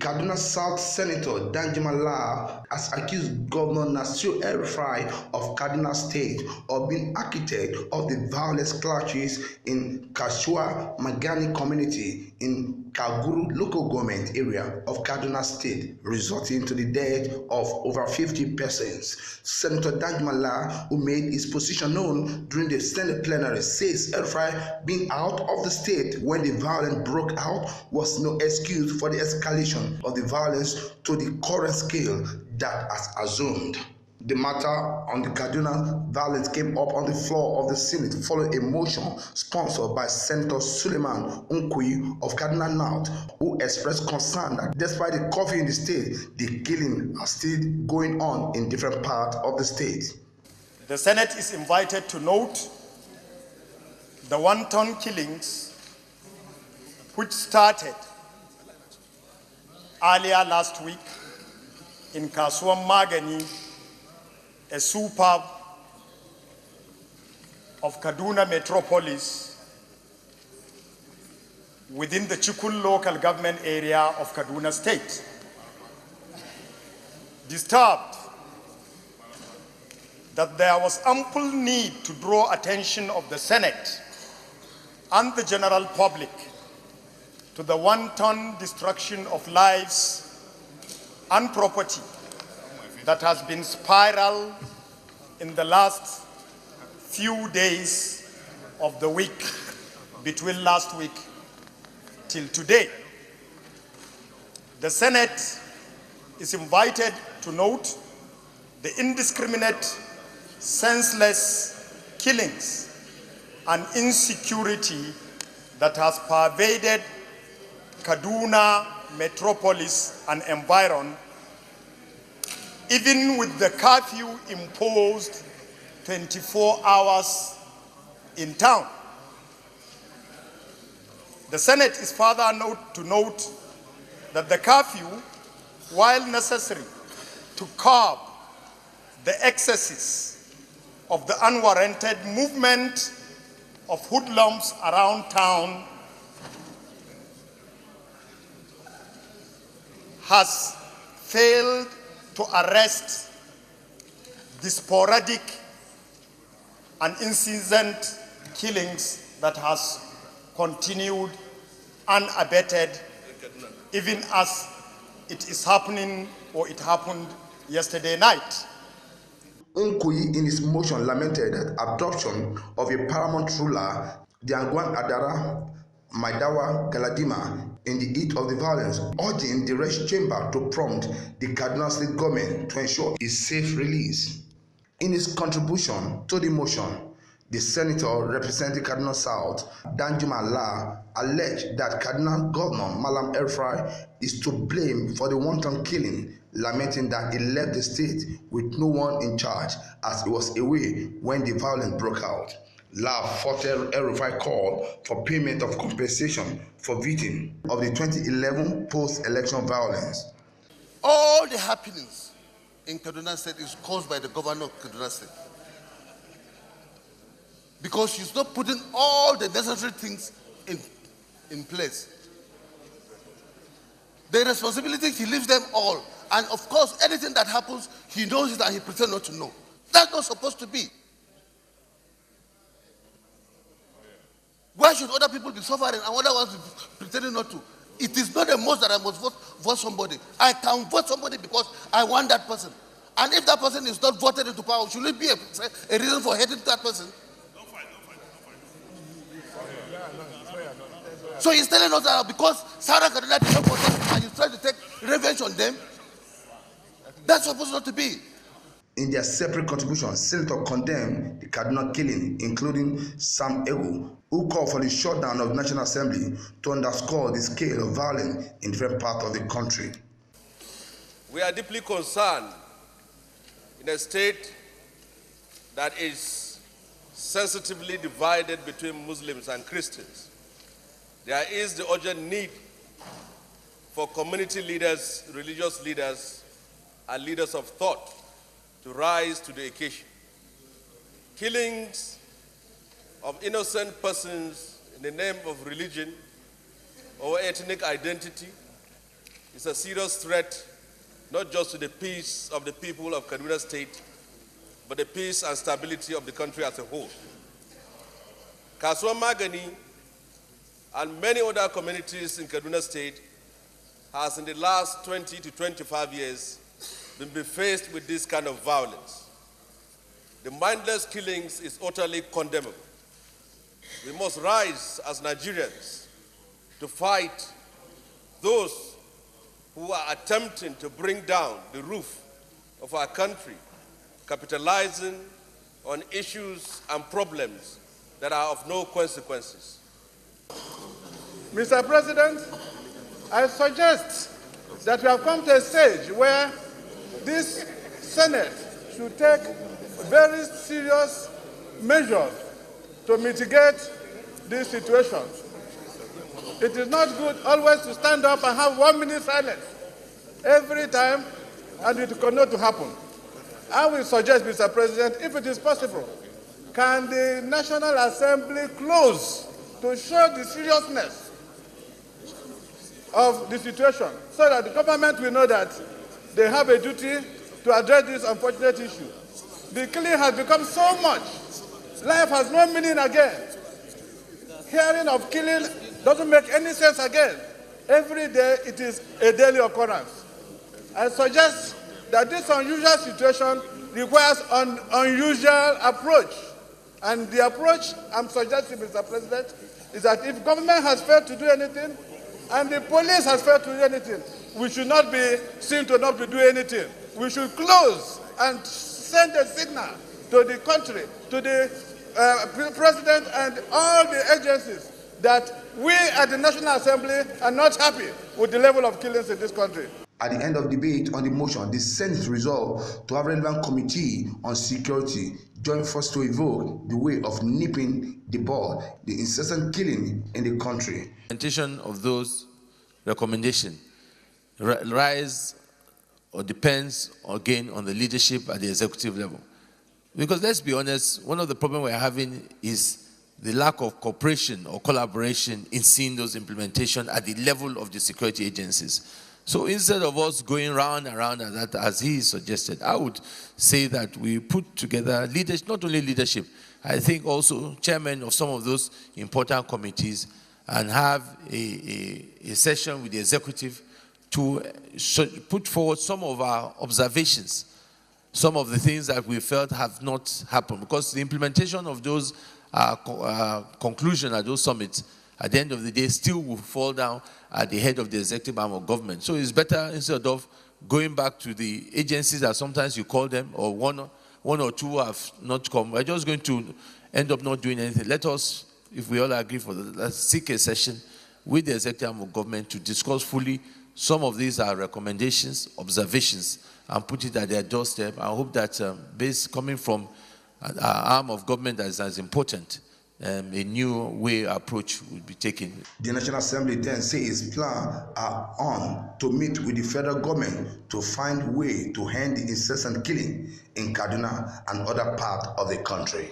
Kaduna South Senator Danjuma Lal has accused Governor Nasir El-Rufai of Kaduna State of being architect of the violent clashes in Kashua Magani community in Kaguru local government area of Kaduna State, resulting to the death of over 50 persons. Senator Danjuma Lal, who made his position known during the Senate plenary, says El-Rufai being out of the state when the violence broke out was no excuse for the escalation of the violence to the current scale that has assumed. The matter on the Kaduna violence came up on the floor of the Senate following a motion sponsored by Senator Suleiman Unkuyi of Kaduna North, who expressed concern that despite the curfew in the state, the killing are still going on in different parts of the state. The Senate is invited to note the wanton killings which started earlier last week in Kasuam Magani, a suburb of Kaduna metropolis within the Chikun local government area of Kaduna State. Disturbed that there was ample need to draw attention of the Senate and the general public to the wanton destruction of lives and property that has been spiral in the last few days of the week, between last week till today. The Senate is invited to note the indiscriminate, senseless killings and insecurity that has pervaded Kaduna metropolis and environ, even with the curfew imposed 24 hours in town. The Senate is further to note that the curfew, while necessary to curb the excesses of the unwarranted movement of hoodlums around town, has failed to arrest the sporadic and incessant killings that has continued unabated, even as it is happening, or it happened yesterday night. Unkuyi in his motion lamented that adoption of a paramount ruler, the Angwan Adara Maidawa Galadima, in the heat of the violence, urging the Resh Chamber to prompt the Kaduna State government to ensure his safe release. In his contribution to the motion, the senator representing Kaduna South, Danjuma Lal, alleged that Kaduna Governor Malam El-Rufai is to blame for the wanton killing, lamenting that he left the state with no one in charge as he was away when the violence broke out. Lal fought El-Rufai call for payment of compensation for victims of the 2011 post-election violence. All the happenings in Kaduna State is caused by the governor of Kaduna State, because she's not putting all the necessary things in place. The responsibility, he leaves them all. And of course, anything that happens, he knows it and he pretends not to know. That's not supposed to be. Why should other people be suffering and other ones be pretending not to? It is not a must that I must vote somebody. I can vote somebody because I want that person. And if that person is not voted into power, should it be a reason for hating that person? So he's telling us that because Sarah Kaduna did not vote and he's trying to take revenge on them. That's supposed not to be. In their separate contributions, senators condemned the Kaduna killing, including Sam Ego, who called for the shutdown of the National Assembly to underscore the scale of violence in different parts of the country. We are deeply concerned in a state that is sensitively divided between Muslims and Christians. There is the urgent need for community leaders, religious leaders, and leaders of thought to rise to the occasion. Killings of innocent persons in the name of religion or ethnic identity is a serious threat not just to the peace of the people of Kaduna State, but the peace and stability of the country as a whole. Kasuwa Magani and many other communities in Kaduna State has in the last 20 to 25 years been faced with this kind of violence. The mindless killings is utterly condemnable. We must rise as Nigerians to fight those who are attempting to bring down the roof of our country, capitalizing on issues and problems that are of no consequences. Mr. President, I suggest that we have come to a stage where this Senate should take very serious measures to mitigate this situation. It is not good always to stand up and have 1 minute silence every time, and it cannot happen. I will suggest, Mr. President, if it is possible, can the National Assembly close to show the seriousness of the situation so that the government will know that they have a duty to address this unfortunate issue. The killing has become so much. Life has no meaning again. Hearing of killing doesn't make any sense again. Every day it is a daily occurrence. I suggest that this unusual situation requires an unusual approach. And the approach I'm suggesting, Mr. President, is that if government has failed to do anything and the police has failed to do anything, we should not be seen to not be doing anything. We should close and send a signal to the country, to the President and all the agencies that we at the National Assembly are not happy with the level of killings in this country. At the end of debate on the motion, the Senate resolved to have relevant committee on security join force to evoke the way of nipping the bud, the incessant killing in the country. Implementation of those recommendations rise or depends again on the leadership at the executive level. Because let's be honest, one of the problems we're having is the lack of cooperation or collaboration in seeing those implementation at the level of the security agencies. So instead of us going round and round as he suggested, I would say that we put together leadership, not only leadership, I think also chairmen of some of those important committees, and have a session with the executive to put forward some of our observations, some of the things that we felt have not happened, because the implementation of those conclusion at those summits, at the end of the day, still will fall down at the head of the executive arm of government. So it's better, instead of going back to the agencies that sometimes you call them, or one or two have not come, we're just going to end up not doing anything. Let us, if we all agree for that, let's seek a session with the executive arm of government to discuss fully some of these are recommendations, observations, and put it at their doorstep. I hope that coming from an arm of government that is as important, a new way approach would be taken. The National Assembly then says plans are on to meet with the federal government to find a way to end the incessant killing in Kaduna and other parts of the country.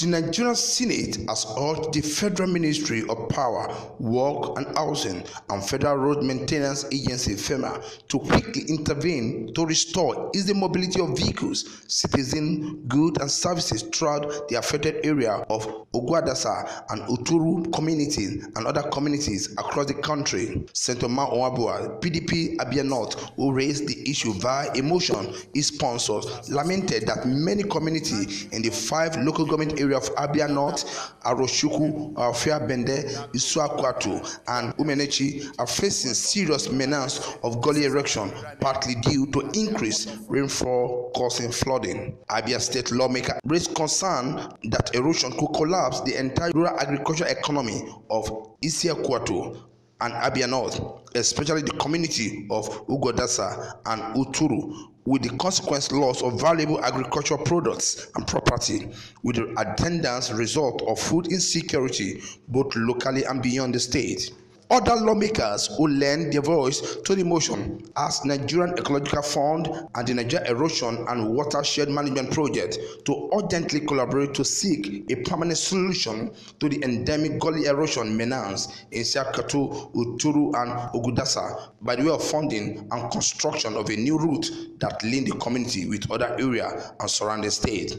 The Nigerian Senate has urged the Federal Ministry of Power, Work and Housing and Federal Road Maintenance Agency (FEMA) to quickly intervene to restore easy mobility of vehicles, citizens, goods and services throughout the affected area of Ogwadasa and Uturu communities and other communities across the country. Senator Ma Onwabua, PDP Abia North, who raised the issue via a motion his sponsors, lamented that many communities in the 5 local government areas of Abia North, Aroshuku, Afia Bende, Isuakwatu, and Umenechi are facing serious menace of gully erection, partly due to increased rainfall causing flooding. Abia State lawmaker raised concern that erosion could collapse the entire rural agricultural economy of Isiakwatu and Abia North, especially the community of Ugodasa and Uturu, with the consequent loss of valuable agricultural products and property, with the attendant result of food insecurity both locally and beyond the state. Other lawmakers who lend their voice to the motion asked Nigerian Ecological Fund and the Nigeria Erosion and Watershed Management Project to urgently collaborate to seek a permanent solution to the endemic gully erosion menace in Siakatu, Uturu, and Ogudasa by the way of funding and construction of a new route that link the community with other areas and surrounding states.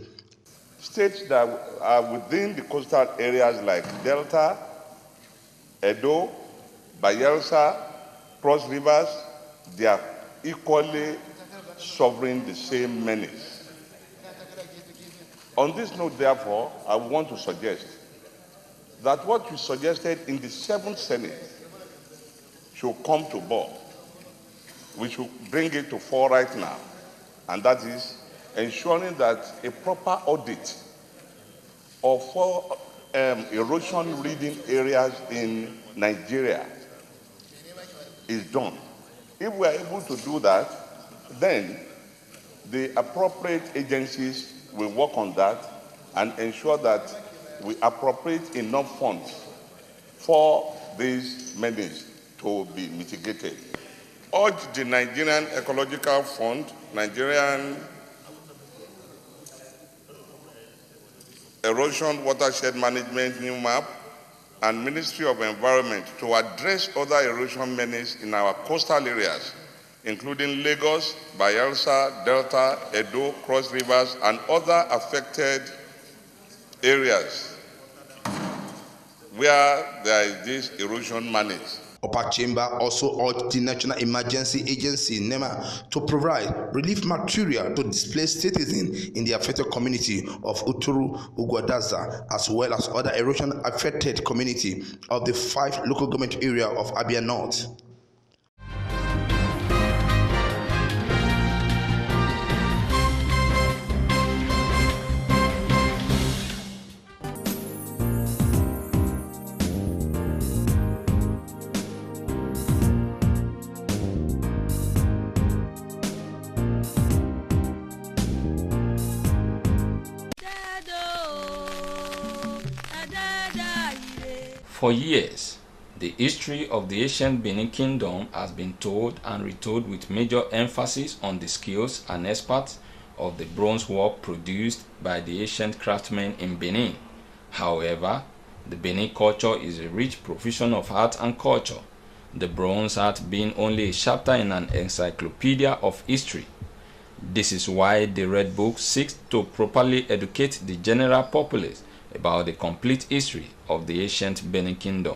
States that are within the coastal areas like Delta, Edo, Bayelsa, Cross Rivers, they are equally suffering the same menace. On this note, therefore, I want to suggest that what you suggested in the 7th Senate should come to board. We should bring it to 4 right now, and that is ensuring that a proper audit of 4 erosion-leading areas in Nigeria is done. If we are able to do that, then the appropriate agencies will work on that and ensure that we appropriate enough funds for these menace to be mitigated. Urge the Nigerian Ecological Fund, Nigerian Erosion Watershed Management New Map, and Ministry of Environment to address other erosion menace in our coastal areas, including Lagos, Bayelsa, Delta, Edo, Cross Rivers, and other affected areas where there is this erosion menace. Upper Chamber also urged the National Emergency Agency, NEMA, to provide relief material to displaced citizens in the affected community of Uturu, Ugwadaza, as well as other erosion-affected community of the 5 local government area of Abia North. For years, the history of the ancient Benin Kingdom has been told and retold with major emphasis on the skills and experts of the bronze work produced by the ancient craftsmen in Benin. However, the Benin culture is a rich profusion of art and culture, the bronze art being only a chapter in an encyclopedia of history. This is why the Red Book seeks to properly educate the general populace about the complete history of the ancient Benin Kingdom.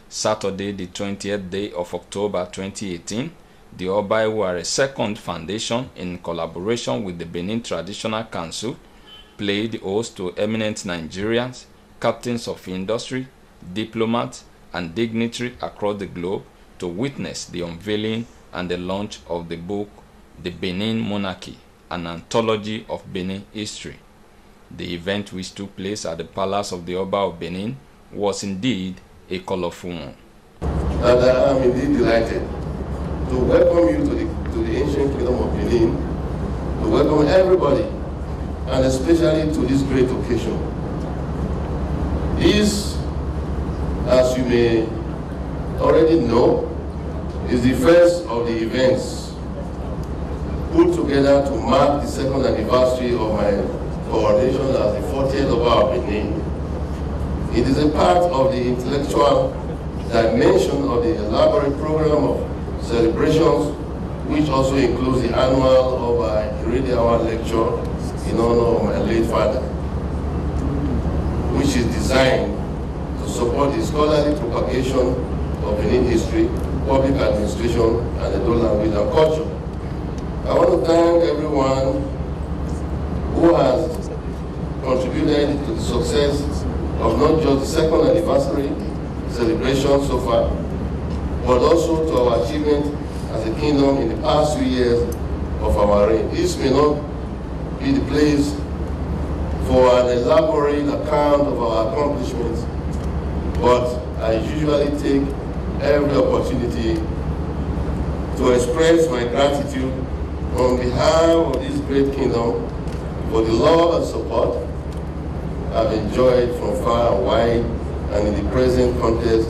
Saturday, the 20th day of October 2018, the Oba Iwuare Second Foundation, in collaboration with the Benin Traditional Council, played host to eminent Nigerians, captains of industry, diplomats, and dignitaries across the globe to witness the unveiling and the launch of the book, The Benin Monarchy, an anthology of Benin history. The event, which took place at the Palace of the Oba of Benin, was indeed a colorful one. And I am indeed delighted to welcome you to the ancient kingdom of Benin, to welcome everybody, and especially to this great occasion. This, as you may already know, is the first of the events put together to mark the 2nd anniversary of my coronation as the 40th of our Benin. It is a part of the intellectual dimension of the elaborate program of celebrations, which also includes the annual Oba Iridiawa lecture in honor of my late father, which is designed to support the scholarly propagation of Benin history, public administration, and Edo language and culture. I want to thank everyone who has contributed to the success of not just the 2nd anniversary celebration so far, but also to our achievement as a kingdom in the past few years of our reign. This may not be the place for an elaborate account of our accomplishments, but I usually take every opportunity to express my gratitude on behalf of this great kingdom for the love and support I've enjoyed from far and wide, and in the present context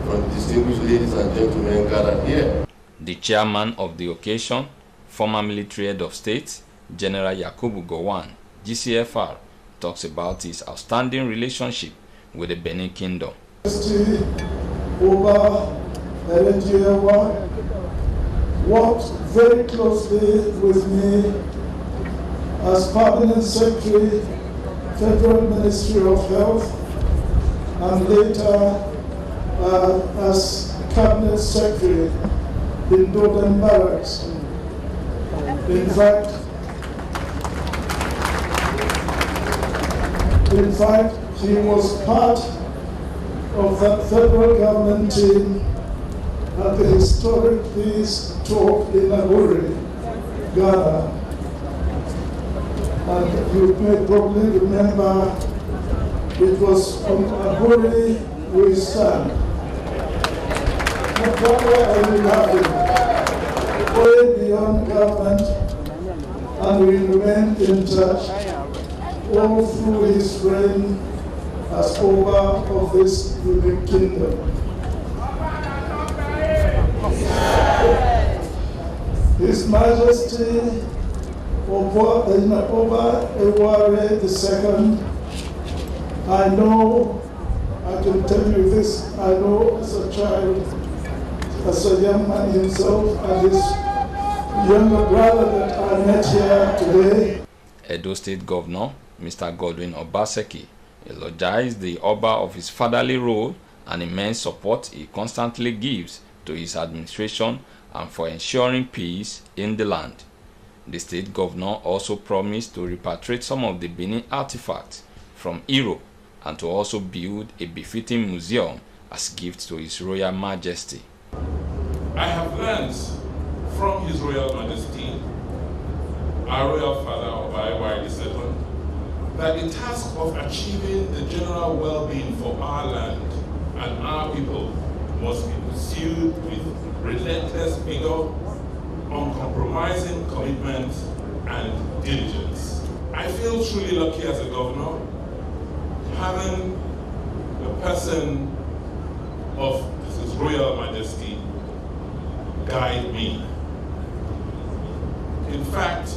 from the distinguished ladies and gentlemen gathered here. The chairman of the occasion, former military head of state, General Yakubu Gowon, GCFR, talks about his outstanding relationship with the Benin Kingdom. Worked very closely with me as Permanent Secretary, Federal Ministry of Health, and later as Cabinet Secretary in Doden Barracks. In fact, he was part of that federal government team at the historic peace talk in Nairobi, Ghana. And you may probably remember it was on Nairobi we stand. But why are we laughing? Way beyond government, and we remain in touch all through his reign as Oba of this unique kingdom. His Majesty Oba Eware II, I can tell you this, I know as a child, as a young man himself, and his younger brother that I met here today. Edo State Governor, Mr. Godwin Obaseki, eulogized the Oba of his fatherly role and immense support he constantly gives to his administration and for ensuring peace in the land. The state governor also promised to repatriate some of the Benin artifacts from Europe and to also build a befitting museum as gifts to His Royal Majesty. I have learned from His Royal Majesty, our Royal Father Oba Eware II, that the task of achieving the general well-being for our land and our people must be pursued with relentless vigor, uncompromising commitment, and diligence. I feel truly lucky as a governor, having the person of His Royal Majesty guide me. In fact,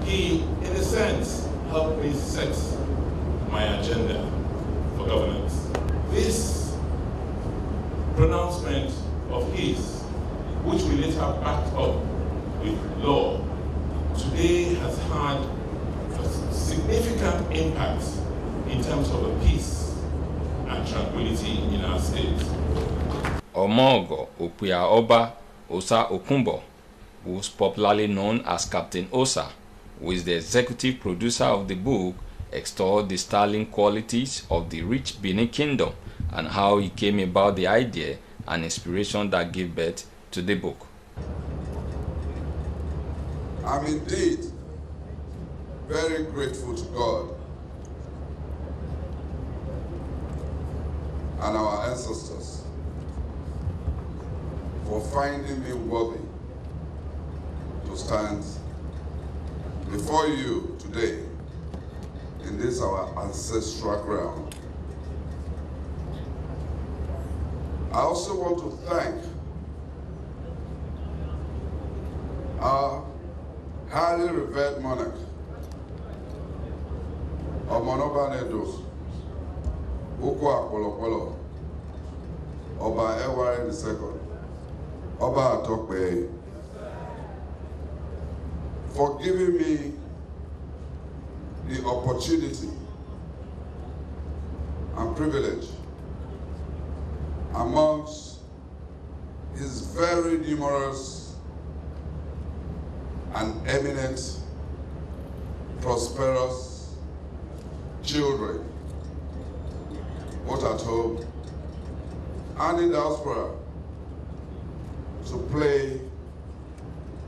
he, in a sense, helped me set my agenda for governance. This pronouncement of his, which we later backed up with law, today has had a significant impact in terms of the peace and tranquility in our state. Omogo Opuya Oba Osa Okumbo, who's popularly known as Captain Osa, who is the executive producer of the book, extolled the sterling qualities of the rich Benin Kingdom and how he came about the idea and inspiration that gave birth to the book. I'm indeed very grateful to God and our ancestors for finding me worthy to stand before you today in this our ancestral ground. I also want to thank our highly revered monarch, Omonoba Nedos, Uko Apolopolo, Oba Eware II, Oba Atokbe, for giving me the opportunity and privilege amongst his very numerous and eminent, prosperous children, both at home and in diaspora, to play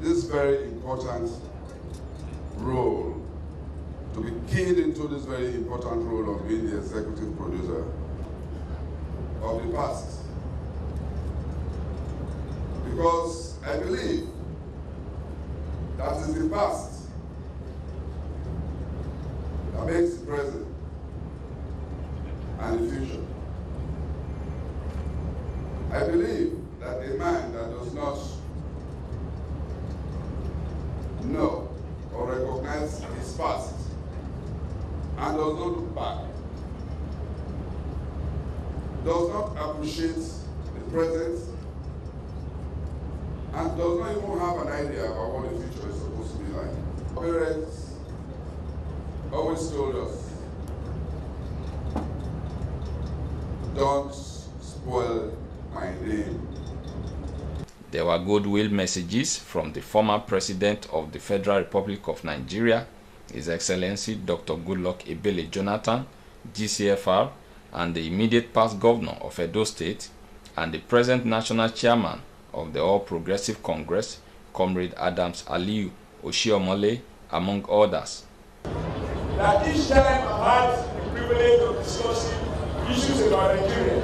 this very important role, to be keyed into this very important role of being the executive producer of the past Because I believe that is the past that makes the present and the future. I believe that a man that does not know or recognize his past and does not look back does not appreciate the present and does not even have an idea about what the future is supposed to be like. Parents always told us, don't spoil my name. There were goodwill messages from the former President of the Federal Republic of Nigeria, His Excellency Dr. Goodluck Ebele Jonathan, GCFR, and the immediate past governor of Edo State, and the present national chairman of the All Progressive Congress, Comrade Adams Aliyu Oshiomhole, among others. That each time I've had the privilege of discussing issues about Nigeria,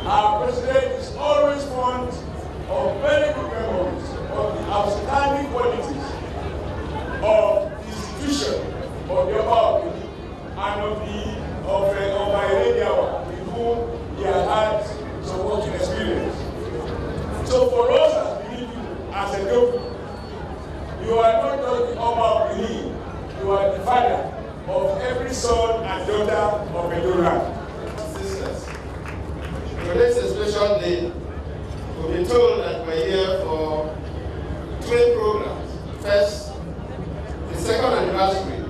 our president is always fond of very good memories of the outstanding qualities of the institution of the Oba and of Iredia, with whom he has had some working experience. So for us as Benin people, as a government, you are not just the Oba of Benin, you are the father of every son and daughter of Edo. Sisters, today's a special day. We've been told that we're here for 3 programs. First, the second anniversary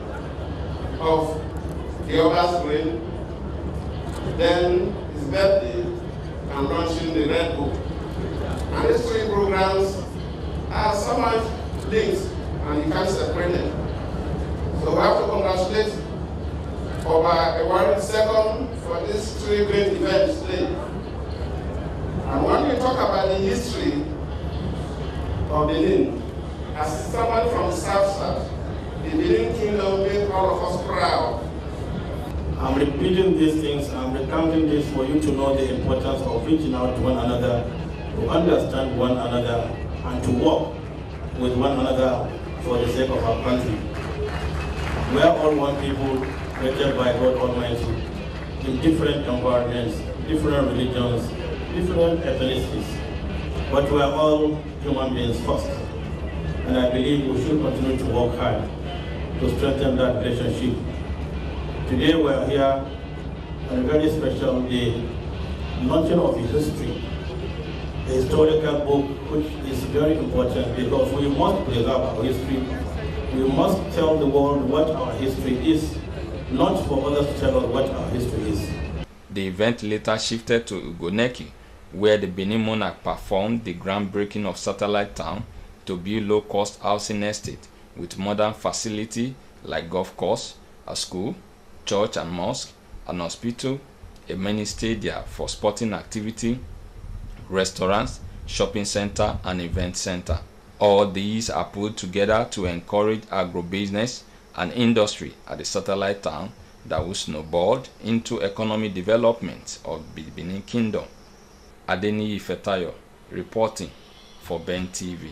of the Oba's reign, then his birthday, and launching the Red Book. And these 3 programs are somewhat linked, and you can't separate them. So we have to congratulate Oba Ewari II for these 3 great events today. And when we talk about the history of Benin, as someone from the South, the Benin Kingdom made all of us proud. I'm repeating these things, I'm recounting this for you to know the importance of reaching out to one another, to understand one another, and to work with one another for the sake of our country. We are all one people, created by God Almighty, in different environments, different religions, different ethnicities, but we are all human beings first. And I believe we should continue to work hard to strengthen that relationship. Today we are here on a very special day, launching of a history, a historical book which is very important because we must preserve our history. We must tell the world what our history is, not for others to tell us what our history is. The event later shifted to Ugoneki, where the Benin monarch performed the groundbreaking of Satellite Town to build low-cost housing estate with modern facility like golf course, a school, church and mosque, an hospital, a mini stadia for sporting activity, restaurants, shopping center and event center. All these are put together to encourage agribusiness and industry at the satellite town that will snowball into economic development of the Benin Kingdom. Adeniyi Fetayo reporting for Ben TV.